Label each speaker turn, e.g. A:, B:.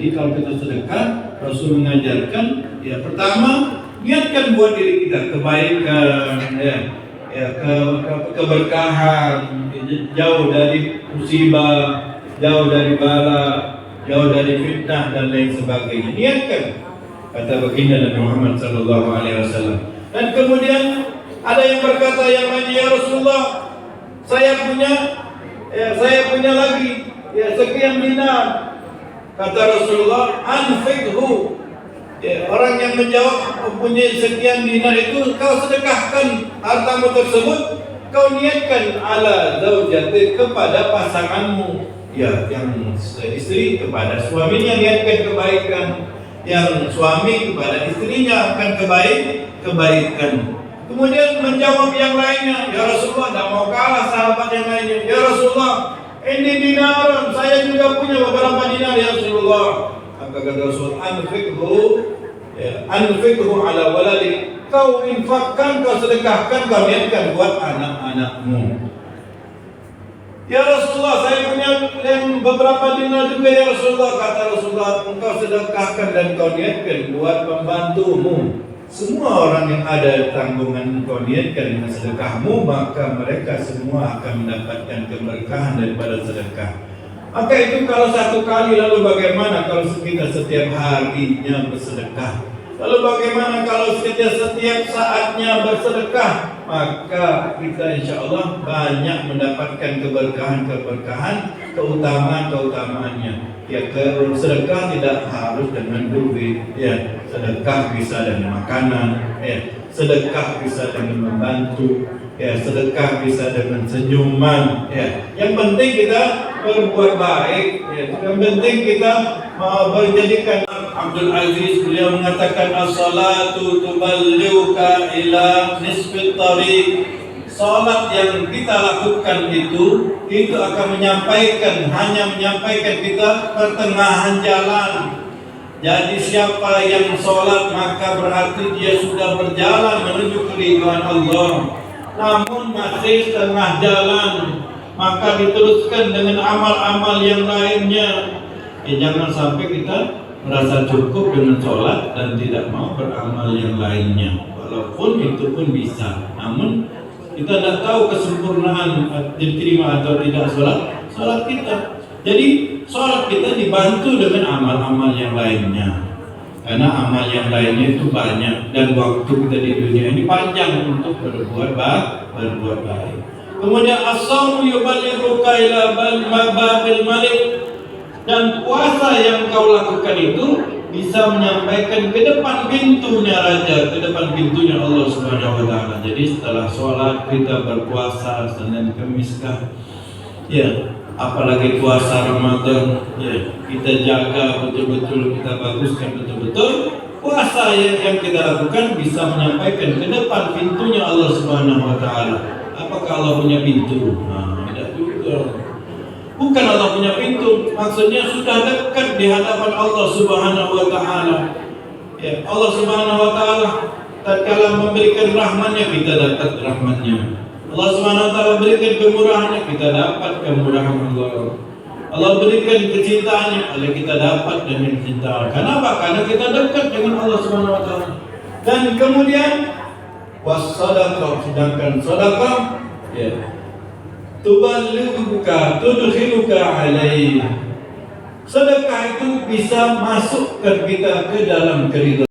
A: Jadi kalau kita sedekah, Rasul mengajarkan ya pertama niatkan buat diri kita kebaikan, keberkahan, jauh dari musibah, jauh dari bala, jauh dari fitnah dan lain sebagainya. Niatkan, kata baginda Nabi Muhammad SAW. Dan kemudian ada yang berkata yang lain, ya Rasulullah, saya punya lagi sekian dinar. Kata Rasulullah, anfiqhu. Orang yang menjawab mempunyai sekian dinar itu kau sedekahkan hartamu tersebut, kau niatkan ala zaujati kepada pasanganmu, yang istri kepada suaminya niatkan kebaikan, yang suami kepada istrinya akan kebaikan. Kemudian menjawab yang lainnya, ya Rasulullah, tidak mau kalah sahabat yang lainnya. Ya Rasulullah, ini dinaran, saya juga punya beberapa dinar ya Rasulullah. Maka kata Rasul, anfiqhu ala waladi. Kau infakkan, kau sedekahkan, kau niatkan buat anak-anakmu. Ya Rasulullah, saya punya yang beberapa dinar juga ya Rasulullah. Kata Rasulullah, engkau sedekahkan dan kau niatkan buat pembantumu. Semua orang yang ada tanggungan engkau niatkan dengan sedekahmu, maka mereka semua akan mendapatkan keberkahan daripada sedekah. Maka itu kalau satu kali, lalu bagaimana kalau kita setiap harinya bersedekah? Lalu bagaimana kalau kita setiap saatnya bersedekah? Maka kita insya Allah banyak mendapatkan keberkahan, keutamaannya. Sedekah tidak harus dengan duit, sedekah bisa dengan makanan, sedekah bisa dengan membantu, sedekah bisa dengan senyuman, Yang penting kita berbuat baik, Yang penting kita menjadikan. Abdul Aziz beliau mengatakan as-salatu tuballighuka ila nisfit tariq. Salat yang kita lakukan itu akan hanya menyampaikan kita pertengahan jalan. Jadi siapa yang salat maka berarti dia sudah berjalan menuju keridhaan Allah. Namun masih setengah jalan, maka diteruskan dengan amal-amal yang lainnya. Jangan sampai kita merasa cukup dengan sholat dan tidak mau beramal yang lainnya, walaupun itu pun bisa. Namun kita tidak tahu kesempurnaan diterima atau tidak sholat kita. Jadi sholat kita dibantu dengan amal-amal yang lainnya, karena amal yang lainnya itu banyak dan waktu kita di dunia ini panjang untuk berbuat baik. Kemudian as-shaumu yuballighuka ila babil malik. Dan puasa yang kau lakukan itu bisa menyampaikan ke depan pintunya raja, ke depan pintunya Allah Subhanahu wa taala. Jadi setelah sholat kita berpuasa Senin Kamis apalagi puasa Ramadan, kita jaga betul-betul, kita baguskan betul-betul. Puasa yang kita lakukan bisa menyampaikan ke depan pintunya Allah Subhanahu wa taala. Apakah Allah punya pintu? Tidak juga. Bukan Allah punya pintu, maksudnya sudah dekat di hadapan Allah Subhanahu wa taala. Allah Subhanahu wa taala tatkala memberikan rahmatnya, kita dapat rahmatnya. Allah Subhanahu wa taala berikan kemurahannya, kita dapat kemurahan Allah. Allah berikan kecintaannya, kita dapat dengan cinta. Kenapa? Karena kita dekat dengan Allah Subhanahu wa taala. Dan kemudian was-sadaqah, sedangkan sedekah tuballighuka tudkhiluka alaihi. Sedekah itu bisa masukkan kita ke dalam keridhaan.